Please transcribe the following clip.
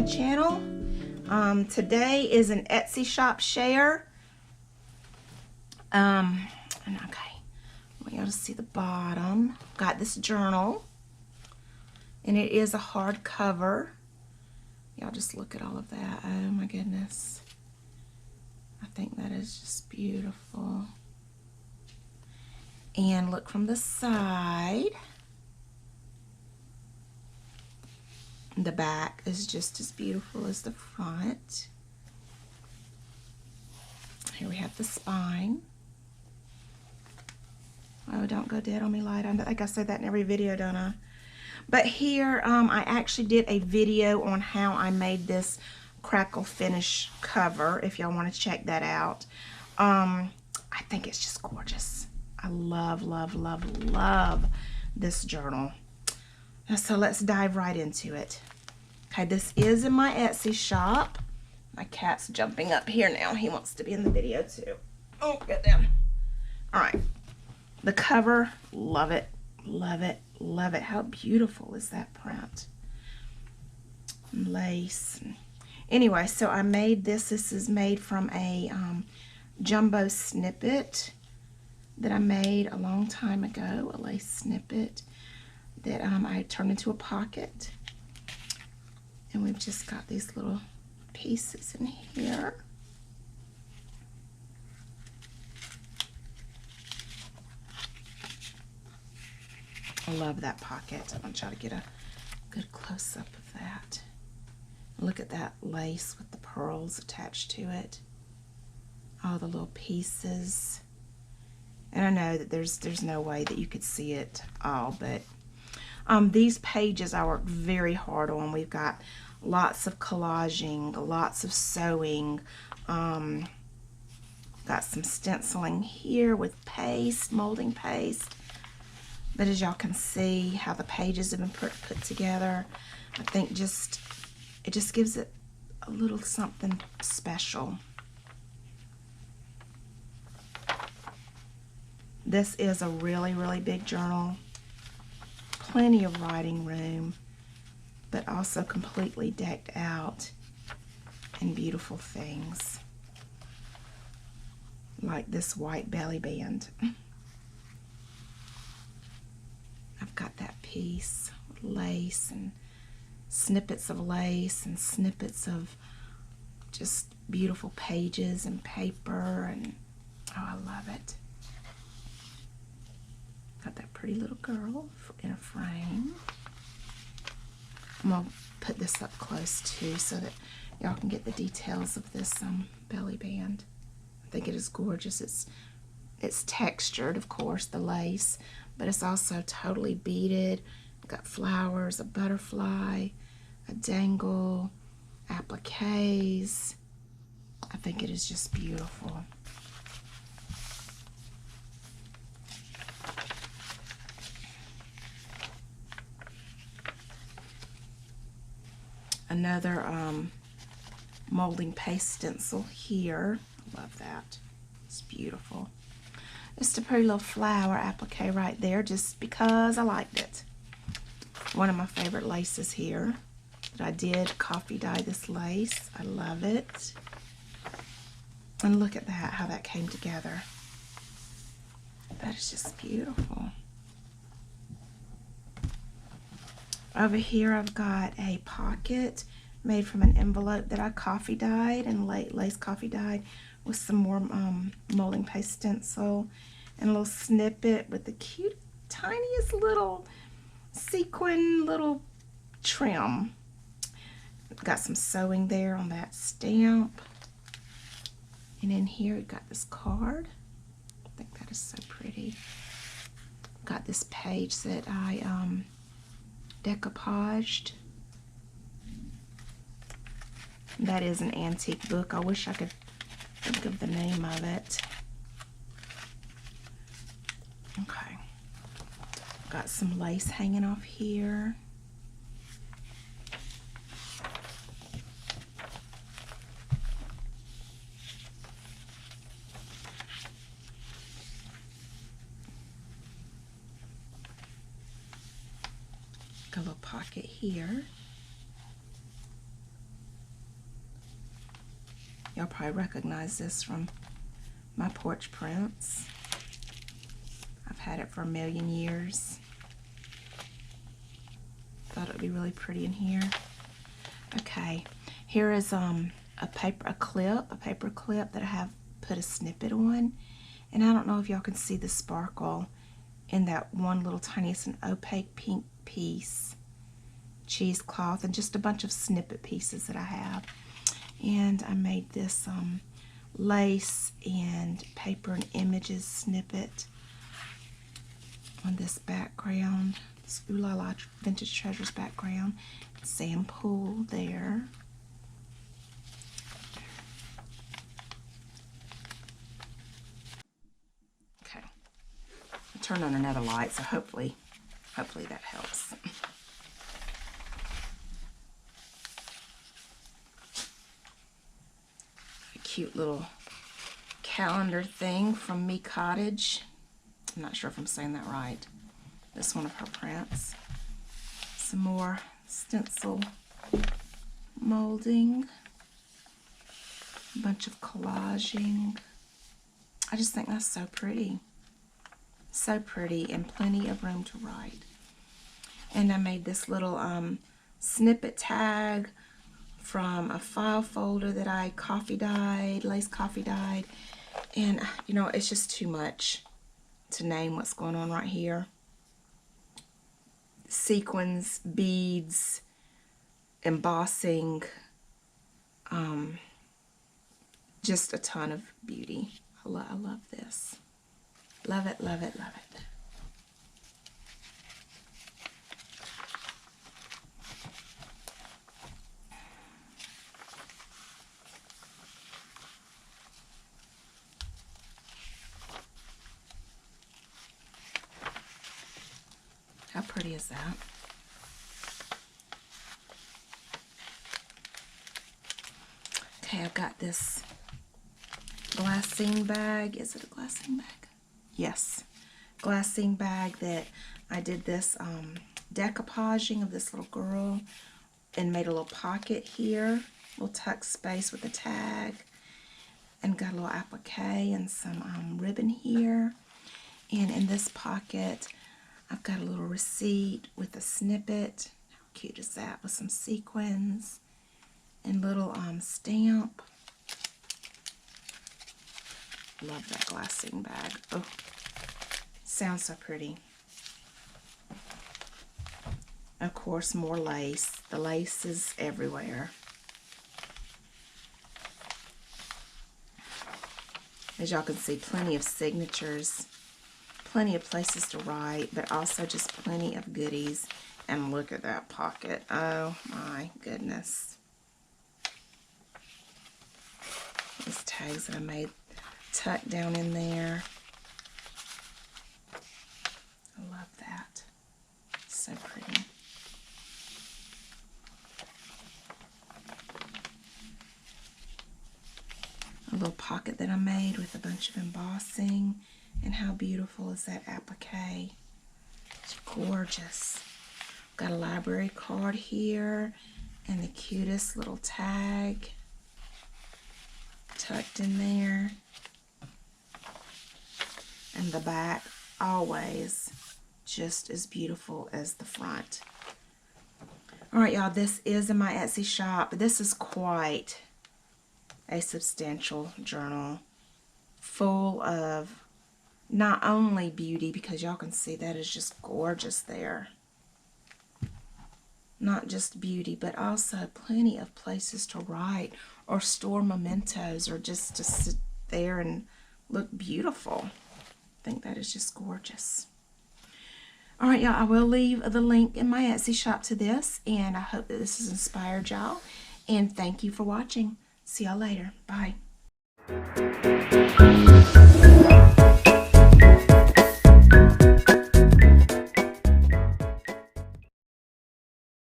channel. Today is an Etsy shop share. And okay, I want y'all to see the bottom. Got this journal, and it is a hardcover. Y'all just look at all of that. Oh my goodness. I think that is just beautiful. And look from the side. The back is just as beautiful as the front. Here we have the spine. Oh, don't go dead on me, light. I think I say that in every video, don't I? But here, I actually did a video on how I made this crackle finish cover, if y'all want to check that out. I think it's just gorgeous. I love, love, love, love this journal. So let's dive right into it. Okay, this is in my Etsy shop. My cat's jumping up here now. He wants to be in the video too. Oh, get down. All right. The cover, love it, love it, love it. How beautiful is that print? And lace. Anyway, so I made this. This is made from a jumbo snippet that I made a long time ago, a lace snippet that I turned into a pocket. And we've just got these little pieces in here. I love that pocket. I want y'all to get a good close-up of that. Look at that lace with the pearls attached to it. All the little pieces. And I know that there's no way that you could see it all, but these pages I worked very hard on. We've got lots of collaging, lots of sewing. Got some stenciling here with paste, molding paste. But as y'all can see how the pages have been put together, I think it just gives it a little something special. This is a really, really big journal. Plenty of writing room, but also completely decked out in beautiful things. Like this white belly band. I've got that piece with lace and snippets of lace and snippets of just beautiful pages and paper, and oh, I love it. Got that pretty little girl in a frame. I'm gonna put this up close too so that y'all can get the details of this belly band. I think it is gorgeous. It's textured, of course, the lace, but it's also totally beaded. Got flowers, a butterfly, a dangle, appliques. I think it is just beautiful. Another molding paste stencil here. I love that. It's beautiful. Just a pretty little flower applique right there, just because I liked it. One of my favorite laces here that I did coffee dye this lace. I love it. And look at that, how that came together. That is just beautiful. Over here I've got a pocket made from an envelope that I coffee dyed and lace coffee dyed with some more molding paste stencil and a little snippet with the cute tiniest little sequin little trim. Got some sewing there on that stamp. And in here we've got this card. I think that is so pretty. Got this page that I decoupaged. That is an antique book. I wish I could think of the name of it. Okay. Got some lace hanging off here. Got a little pocket here. Y'all probably recognize this from my porch prints. I've had it for a million years. Thought it would be really pretty in here. Okay, here is a paper clip that I have put a snippet on, and I don't know if y'all can see the sparkle in that one little tiny, it's an opaque pink piece, cheesecloth, and just a bunch of snippet pieces that I have. And I made this lace and paper and images snippet on this background, this Ooh La La Vintage Treasures background. Sand pool there. Okay, I turned on another light, so hopefully that helps. A cute little calendar thing from Me Cottage. I'm not sure if I'm saying that right. This one of her prints. Some more stencil molding. A bunch of collaging. I just think that's so pretty. So pretty, and plenty of room to write. And I made this little snippet tag from a file folder that I lace coffee dyed. And you know, it's just too much to name what's going on right here. Sequins, beads, embossing, just a ton of beauty. I love this. Love it, love it, love it. How pretty is that? Okay, I've got this glassine bag. Is it a glassine bag? Yes. Glassine bag that I did this decoupaging of this little girl and made a little pocket here, little tuck space with a tag, and got a little applique and some ribbon here. And in this pocket, I've got a little receipt with a snippet. How cute is that? With some sequins and little stamp. Love that glassine bag. Oh, sounds so pretty. Of course, more lace. The lace is everywhere. As y'all can see, plenty of signatures, plenty of places to write, but also just plenty of goodies. And look at that pocket. Oh my goodness. These tags that I made tucked down in there. I love that. So pretty. A little pocket that I made with a bunch of embossing. And how beautiful is that applique? It's gorgeous. Got a library card here and the cutest little tag tucked in there. And the back, always just as beautiful as the front. All right, y'all, this is in my Etsy shop. This is quite a substantial journal full of not only beauty, because y'all can see that is just gorgeous there. Not just beauty, but also plenty of places to write or store mementos or just to sit there and look beautiful. I think that is just gorgeous. All right, y'all, I will leave the link in my Etsy shop to this, and I hope that this has inspired y'all. And thank you for watching. See y'all later. Bye.